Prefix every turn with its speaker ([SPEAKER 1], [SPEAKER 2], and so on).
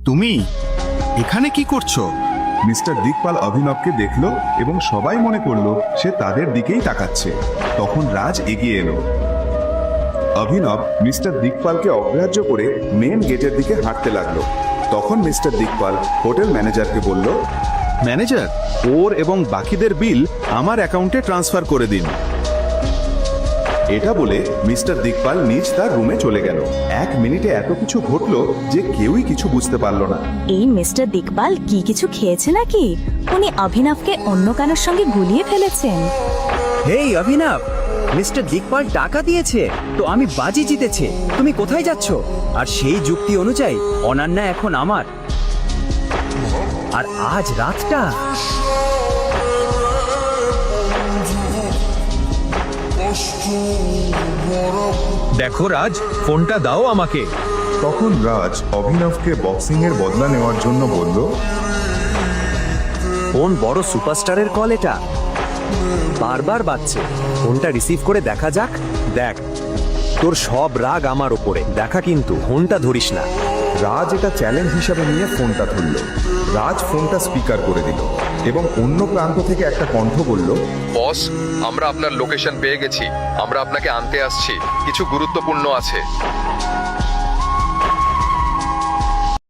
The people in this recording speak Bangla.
[SPEAKER 1] তুমি এখানে কি করছো?
[SPEAKER 2] মিস্টার দিকপাল অভিনবকে দেখলো এবং সবাই মনে করলো সে তাদের দিকেই তাকাচ্ছে। তখন রাজ এগিয়ে এলো। অভিনব মিস্টার দিকপালকে অগ্রাহ্য করে মেন গেটের দিকে হাঁটতে লাগলো। তখন মিস্টার দিকপাল হোটেল ম্যানেজারকে বলল,
[SPEAKER 1] ম্যানেজার, ওর এবং বাকিদের বিল আমার অ্যাকাউন্টে ট্রান্সফার করে দিন।
[SPEAKER 2] এটা বলে মিস্টার দিকপাল নিজ তার রুমে চলে গেল। 1 মিনিটে এত কিছু ঘটলো যে কেউই কিছু বুঝতে পারলো না।
[SPEAKER 3] এই মিস্টার দিকপাল কি কিছু খেয়েছে নাকি? উনি অভিনবকে অন্য কারোর সঙ্গে গুলিয়ে ফেলেছেন।
[SPEAKER 4] হেই অভিনব, মিস্টার দিকপাল টাকা দিয়েছে তো আমি বাজি জিতেছে। তুমি কোথায় যাচ্ছ? আর সেই যুক্তি অনুযায়ী অনন্যা এখন আমার। আর আজ রাতটা
[SPEAKER 5] দেখো রাজ, ফোনটা দাও আমাকে।
[SPEAKER 2] তখন রাজ অভিনবকে বক্সিং এর বদলা নেওয়ার জন্য বলল,
[SPEAKER 4] কোন বড় সুপারস্টারের কল এটা? বারবার বাজছে, ফোনটা রিসিভ করে দেখা যাক। দেখ, তোর সব রাগ আমার উপরে দেখা, কিন্তু ফোনটা ধরিস না।
[SPEAKER 2] রাজ এটা চ্যালেঞ্জ হিসাবে নিয়ে ফোনটা ধরল। রাজ ফোনটা স্পিকার করে দিল এবং অন্য প্রান্ত থেকে একটা কণ্ঠ বলল,
[SPEAKER 6] বস, আমরা আপনার লোকেশন পেয়ে গেছি। আমরা আপনাকে আনতে আসছি, কিছু গুরুত্বপূর্ণ আছে।